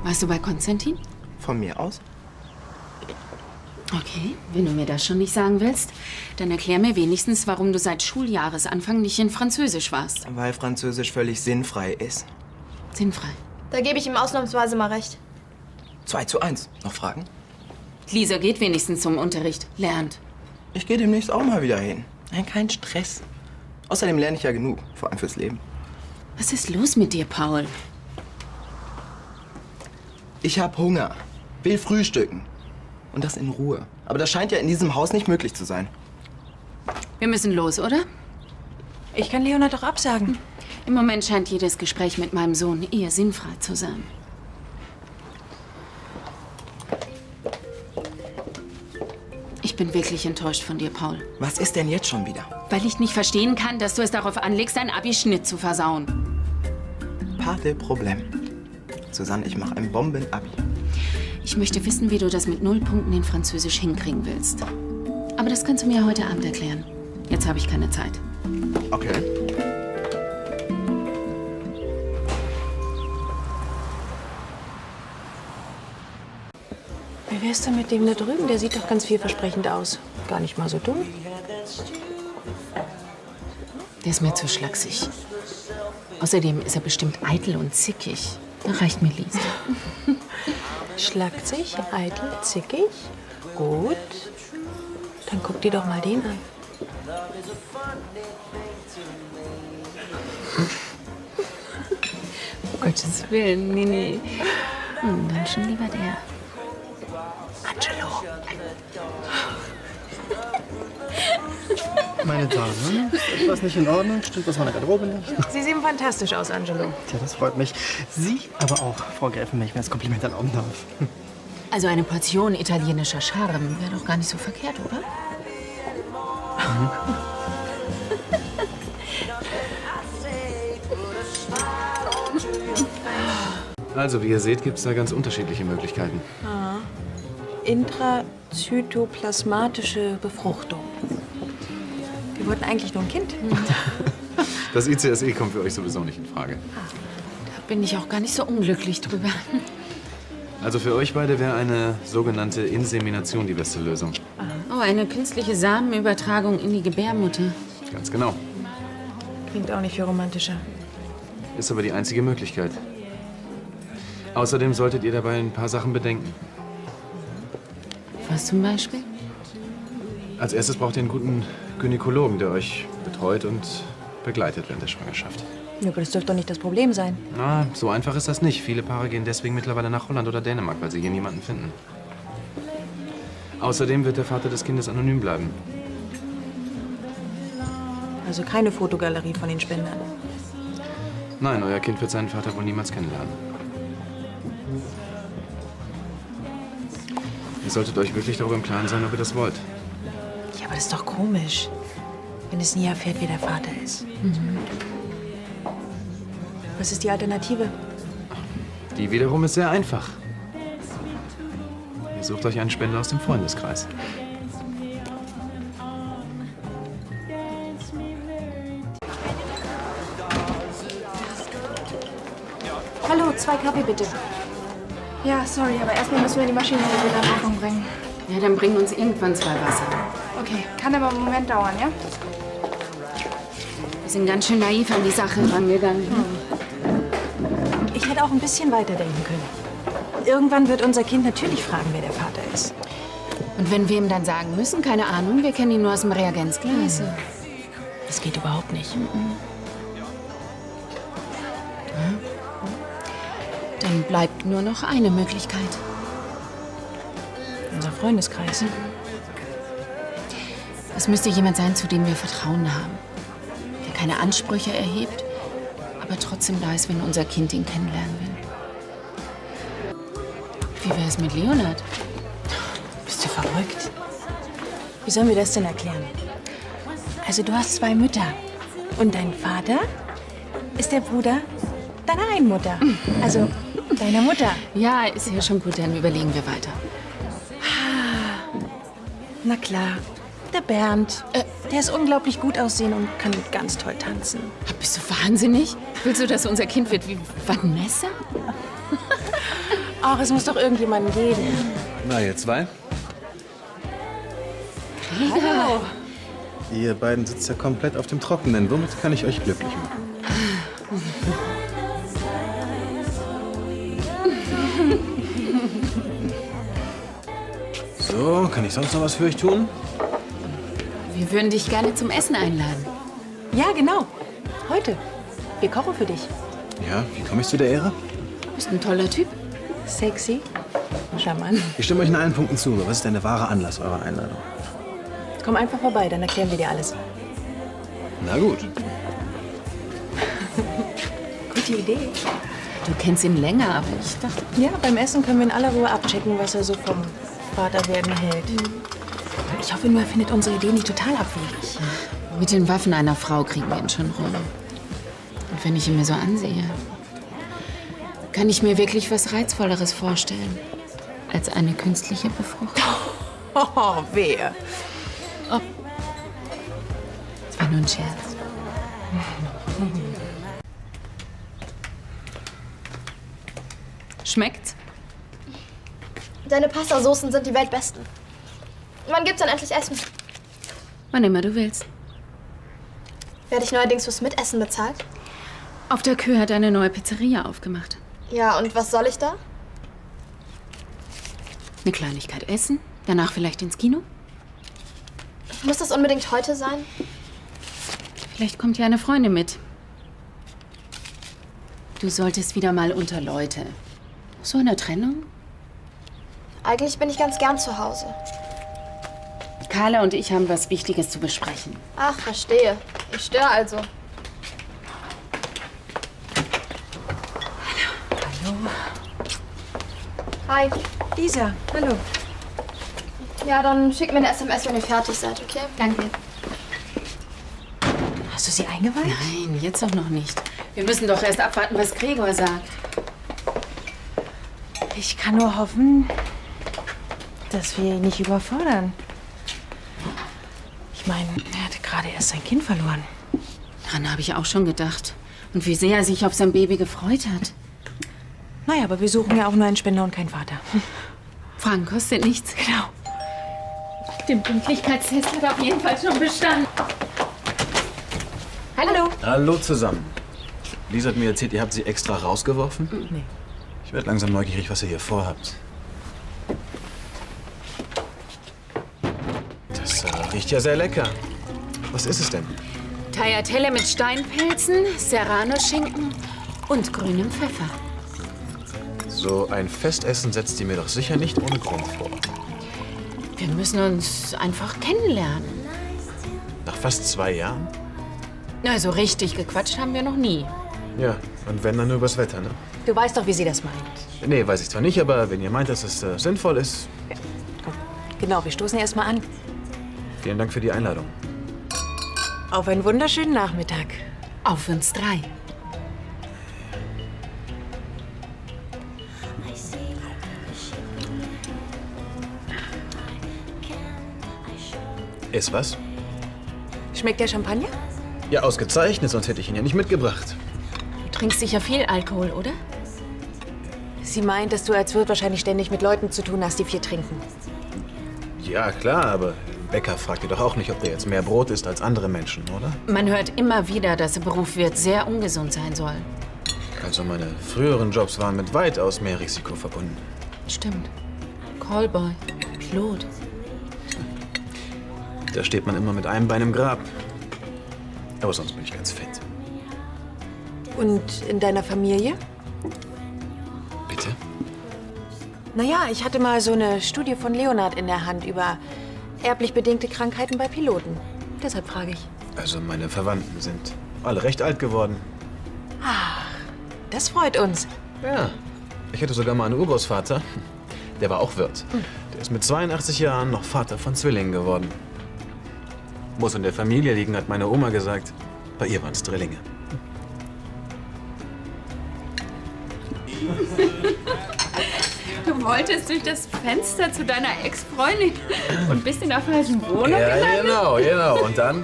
Warst du bei Konstantin? Von mir aus? Okay, wenn du mir das schon nicht sagen willst, dann erklär mir wenigstens, warum du seit Schuljahresanfang nicht in Französisch warst. Weil Französisch völlig sinnfrei ist. Sinnfrei. Da gebe ich ihm ausnahmsweise mal recht. 2:1. Noch Fragen? Lisa geht wenigstens zum Unterricht, lernt. Ich gehe demnächst auch mal wieder hin. Nein, kein Stress. Außerdem lerne ich ja genug, vor allem fürs Leben. Was ist los mit dir, Paul? Ich hab Hunger, will frühstücken. Und das in Ruhe. Aber das scheint ja in diesem Haus nicht möglich zu sein. Wir müssen los, oder? Ich kann Leonard doch absagen. Im Moment scheint jedes Gespräch mit meinem Sohn eher sinnfrei zu sein. Ich bin wirklich enttäuscht von dir, Paul. Was ist denn jetzt schon wieder? Weil ich nicht verstehen kann, dass du es darauf anlegst, deinen Abischnitt zu versauen. Pas de Problem. Susanne, ich mache ein Bomben-Abi. Ich möchte wissen, wie du das mit 0 Punkten in Französisch hinkriegen willst. Aber das kannst du mir heute Abend erklären. Jetzt habe ich keine Zeit. Okay. Wie wär's denn mit dem da drüben? Der sieht doch ganz vielversprechend aus. Gar nicht mal so dumm. Der ist mir zu schlaksig. Außerdem ist er bestimmt eitel und zickig. Da reicht mir Lisa. Schlaksig, eitel, zickig. Gut. Dann guck dir doch mal den an. Um Gottes Willen, nee. Dann schon lieber der. Angelo. Meine Damen, ist etwas nicht in Ordnung? Stimmt was meiner Garderobe nicht? Sie sehen fantastisch aus, Angelo. Tja, das freut mich. Sie aber auch, Frau Gräfin, wenn ich mir das Kompliment erlauben darf. Also eine Portion italienischer Charme wäre doch gar nicht so verkehrt, oder? Also, wie ihr seht, gibt es da ganz unterschiedliche Möglichkeiten. Intrazytoplasmatische Befruchtung. Wir wollten eigentlich nur ein Kind. Das ICSE kommt für euch sowieso nicht in Frage. Da bin ich auch gar nicht so unglücklich drüber. Also für euch beide wäre eine sogenannte Insemination die beste Lösung. Oh, eine künstliche Samenübertragung in die Gebärmutter. Ganz genau. Klingt auch nicht viel romantischer. Ist aber die einzige Möglichkeit. Außerdem solltet ihr dabei ein paar Sachen bedenken. Was zum Beispiel? Als erstes braucht ihr einen guten Gynäkologen, der euch betreut und begleitet während der Schwangerschaft. Ja, aber das dürfte doch nicht das Problem sein. Na, so einfach ist das nicht. Viele Paare gehen deswegen mittlerweile nach Holland oder Dänemark, weil sie hier niemanden finden. Außerdem wird der Vater des Kindes anonym bleiben. Also keine Fotogalerie von den Spendern. Nein, euer Kind wird seinen Vater wohl niemals kennenlernen. Ihr solltet euch wirklich darüber im Klaren sein, ob ihr das wollt. Ja, aber das ist doch komisch, wenn es nie erfährt, wer der Vater ist. Was ist die Alternative? Die wiederum ist sehr einfach. Ihr sucht euch einen Spender aus dem Freundeskreis. Hallo, 2 Kaffee bitte. Ja, sorry, aber erstmal müssen wir die Maschine wieder in Ordnung bringen. Ja, dann bringen uns irgendwann 2 Wasser. Okay, kann aber einen Moment dauern, ja? Wir sind ganz schön naiv an die Sache rangegangen. Ich hätte auch ein bisschen weiterdenken können. Irgendwann wird unser Kind natürlich fragen, wer der Vater ist. Und wenn wir ihm dann sagen müssen, keine Ahnung, wir kennen ihn nur aus dem Reagenzglas. Das geht überhaupt nicht. Dann bleibt nur noch eine Möglichkeit. Unser Freundeskreis. Es müsste jemand sein, zu dem wir Vertrauen haben. Der keine Ansprüche erhebt, aber trotzdem da ist, wenn unser Kind ihn kennenlernen will. Wie wäre es mit Leonard? Bist du verrückt? Wie sollen wir das denn erklären? Also du hast 2 Mütter. Und dein Vater ist der Bruder deiner einen Mutter. Also deiner Mutter. Ja, ist ja schon gut, dann überlegen wir weiter. Na klar. Der Bernd. Der ist unglaublich gut aussehen und kann ganz toll tanzen. Bist du wahnsinnig? Willst du, dass unser Kind wird wie Vanessa? Ach, es muss doch irgendjemanden geben. Na, ihr zwei? Hallo. Ihr beiden sitzt ja komplett auf dem Trockenen. Womit kann ich euch glücklich machen? So, kann ich sonst noch was für euch tun? Wir würden dich gerne zum Essen einladen. Ja, genau. Heute. Wir kochen für dich. Ja, wie komme ich zu der Ehre? Du bist ein toller Typ. Sexy. Charmant. Ich stimme euch in allen Punkten zu. Aber was ist denn der wahre Anlass eurer Einladung? Komm einfach vorbei, dann erklären wir dir alles. Na gut. Gute Idee. Du kennst ihn länger, aber ich dachte... Ja, beim Essen können wir in aller Ruhe abchecken, was er so vom Vaterwerden hält. Ich hoffe nur, er findet unsere Idee nicht total abwegig. Mit den Waffen einer Frau kriegen wir ihn schon rum. Und wenn ich ihn mir so ansehe, kann ich mir wirklich was Reizvolleres vorstellen als eine künstliche Befruchtung. Oh, wer? Das war nur ein Scherz. Schmeckt's? Deine Pastasoßen sind die weltbesten. Wann gibt's dann endlich Essen? Wann immer du willst. Werde ich neuerdings fürs Mitessen bezahlt? Auf der Kö hat eine neue Pizzeria aufgemacht. Ja, und was soll ich da? Eine Kleinigkeit essen, danach vielleicht ins Kino. Muss das unbedingt heute sein? Vielleicht kommt ja eine Freundin mit. Du solltest wieder mal unter Leute. So eine Trennung? Eigentlich bin ich ganz gern zu Hause. Carla und ich haben was Wichtiges zu besprechen. Ach, verstehe. Ich störe also. Hallo. Hi. Lisa, hallo. Ja, dann schickt mir eine SMS, wenn ihr fertig seid, okay? Danke. Hast du sie eingeweiht? Nein, jetzt auch noch nicht. Wir müssen doch erst abwarten, was Gregor sagt. Ich kann nur hoffen, dass wir ihn nicht überfordern. Ich meine, er hatte gerade erst sein Kind verloren. Daran habe ich auch schon gedacht. Und wie sehr er sich auf sein Baby gefreut hat. Naja, aber wir suchen ja auch nur einen Spender und keinen Vater. Fragen kostet nichts. Genau. Den Pünktlichkeitstest hat auf jeden Fall schon bestanden. Hallo. Hallo zusammen. Lisa hat mir erzählt, ihr habt sie extra rausgeworfen? Nee. Ich werde langsam neugierig, was ihr hier vorhabt. Das riecht ja sehr lecker. Was ist es denn? Tagliatelle mit Steinpilzen, Serrano-Schinken und grünem Pfeffer. So ein Festessen setzt ihr mir doch sicher nicht ohne Grund vor. Wir müssen uns einfach kennenlernen. Nach fast 2 Jahren? Na, so richtig gequatscht haben wir noch nie. Ja, und wenn, dann nur übers Wetter, ne? Du weißt doch, wie sie das meint. Nee, weiß ich zwar nicht, aber wenn ihr meint, dass es sinnvoll ist, Genau, wir stoßen erst mal an. vielen Dank für die Einladung. Auf einen wunderschönen Nachmittag. Auf uns 3. Ist was? Schmeckt der Champagner? Ja, ausgezeichnet, sonst hätte ich ihn ja nicht mitgebracht. Du trinkst sicher viel Alkohol, oder? Sie meint, dass du als Wirt wahrscheinlich ständig mit Leuten zu tun hast, die viel trinken. Ja, klar, aber Bäcker fragt ihr doch auch nicht, ob der jetzt mehr Brot isst als andere Menschen, oder? Man hört immer wieder, dass der Beruf Wirt sehr ungesund sein soll. Also meine früheren Jobs waren mit weitaus mehr Risiko verbunden. Stimmt. Callboy, Pilot. Da steht man immer mit einem Bein im Grab. Aber sonst bin ich ganz fit. Und in deiner Familie? Bitte? Naja, ich hatte mal so eine Studie von Leonhard in der Hand über erblich bedingte Krankheiten bei Piloten. Deshalb frage ich. Also meine Verwandten sind alle recht alt geworden. Das freut uns. Ja, ich hatte sogar mal einen Urgroßvater. Der war auch Wirt. Der ist mit 82 Jahren noch Vater von Zwillingen geworden. Muss in der Familie liegen, hat meine Oma gesagt. Bei ihr waren es Drillinge. Du wolltest durch das Fenster zu deiner Ex-Freundin und bist in der falschen Wohnung gelandet? Genau. Und dann,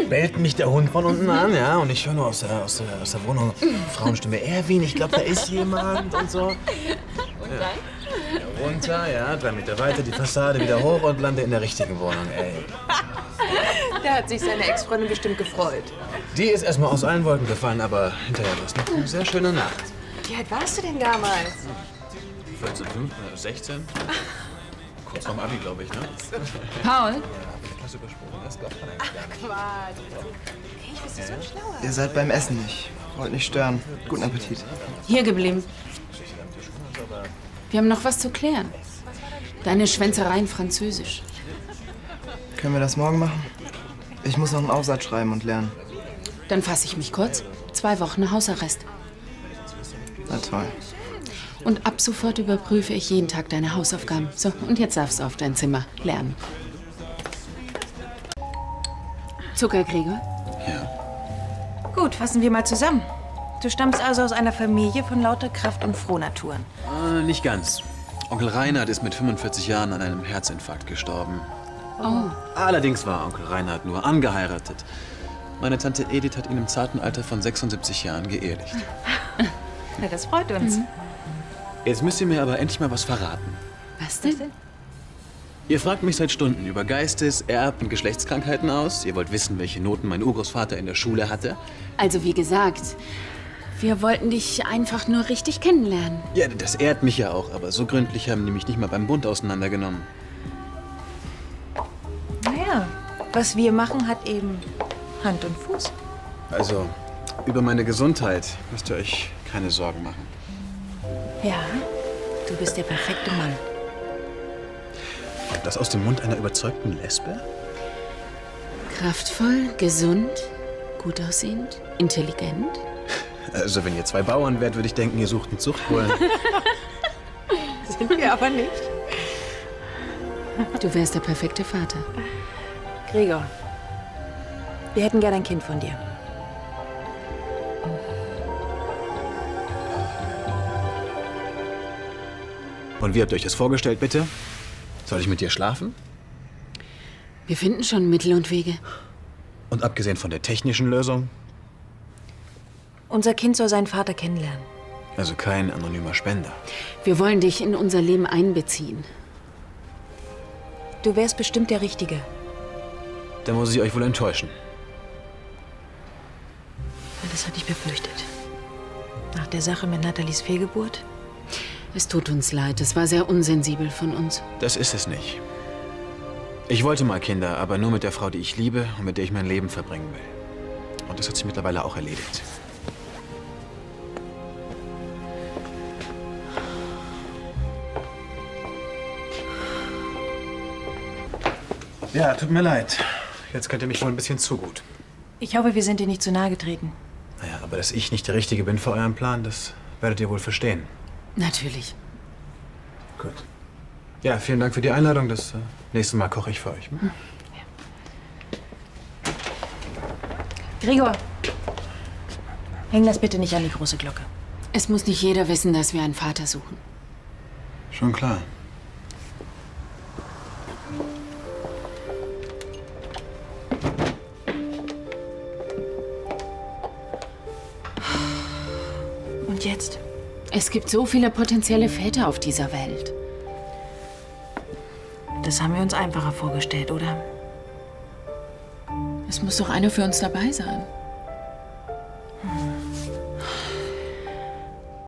bellt mich der Hund von unten an, ja, und ich höre nur aus der Wohnung Frauenstimme, Erwin, ich glaube, da ist jemand und so. Und dann? Ja, runter, ja, 3 Meter weiter, die Fassade wieder hoch und lande in der richtigen Wohnung, ey. Da hat sich seine Ex-Freundin bestimmt gefreut. Die ist erstmal aus allen Wolken gefallen, aber hinterher war es noch eine sehr schöne Nacht. Wie alt warst du denn damals? 14, 15, 16? Kurz vorm Abi, glaube ich, ne? Paul, Klasse übersprungen, das glaubt man eigentlich gar nicht. Quatsch. Okay, ich bist du so schlauer. Ihr seid beim Essen nicht. Wollt nicht stören. Guten Appetit. hier geblieben. Wir haben noch was zu klären. Deine Schwänzereien Französisch. Können wir das morgen machen? Ich muss noch einen Aufsatz schreiben und lernen. Dann fasse ich mich kurz. 2 Wochen Hausarrest. Na toll. Und ab sofort überprüfe ich jeden Tag deine Hausaufgaben. So, und jetzt darfst du auf dein Zimmer lernen. Zucker, Gregor? Ja. Gut, fassen wir mal zusammen. Du stammst also aus einer Familie von lauter Kraft und Frohnaturen. Nicht ganz. Onkel Reinhard ist mit 45 Jahren an einem Herzinfarkt gestorben. Oh. Allerdings war Onkel Reinhard nur angeheiratet. Meine Tante Edith hat ihn im zarten Alter von 76 Jahren geehelicht. Ja, das freut uns. Jetzt müsst ihr mir aber endlich mal was verraten. Was denn? Ihr fragt mich seit Stunden über Geistes-, Erb- und Geschlechtskrankheiten aus. Ihr wollt wissen, welche Noten mein Urgroßvater in der Schule hatte. Also wie gesagt, wir wollten dich einfach nur richtig kennenlernen. Ja, das ehrt mich ja auch, aber so gründlich haben die mich nicht mal beim Bund auseinandergenommen. Naja, was wir machen, hat eben Hand und Fuß. Also, über meine Gesundheit müsst ihr euch keine Sorgen machen. Ja, du bist der perfekte Mann. Und das aus dem Mund einer überzeugten Lesbe? Kraftvoll, gesund, gut aussehend, intelligent. Also, wenn ihr 2 Bauern wärt, würde ich denken, ihr sucht einen Zuchtbullen. Sind wir aber nicht. Du wärst der perfekte Vater. Gregor, wir hätten gern ein Kind von dir. Und wie habt ihr euch das vorgestellt, bitte? Soll ich mit dir schlafen? Wir finden schon Mittel und Wege. Und abgesehen von der technischen Lösung? Unser Kind soll seinen Vater kennenlernen. Also kein anonymer Spender. Wir wollen dich in unser Leben einbeziehen. Du wärst bestimmt der Richtige. Da muss ich euch wohl enttäuschen. Das hatte ich befürchtet. Nach der Sache mit Nathalies Fehlgeburt. Es tut uns leid, es war sehr unsensibel von uns. Das ist es nicht. Ich wollte mal Kinder, aber nur mit der Frau, die ich liebe und mit der ich mein Leben verbringen will. Und das hat sich mittlerweile auch erledigt. Ja, tut mir leid. Jetzt kennt ihr mich wohl ein bisschen zu gut. Ich hoffe, wir sind dir nicht zu nahe getreten. Naja, aber dass ich nicht der Richtige bin für euren Plan, das werdet ihr wohl verstehen. Natürlich. Gut. Ja, vielen Dank für die Einladung. Das nächste Mal koche ich für euch. Hm? Gregor, häng das bitte nicht an die große Glocke. Es muss nicht jeder wissen, dass wir einen Vater suchen. Schon klar. Und jetzt? Es gibt so viele potenzielle Väter auf dieser Welt. Das haben wir uns einfacher vorgestellt, oder? Es muss doch einer für uns dabei sein.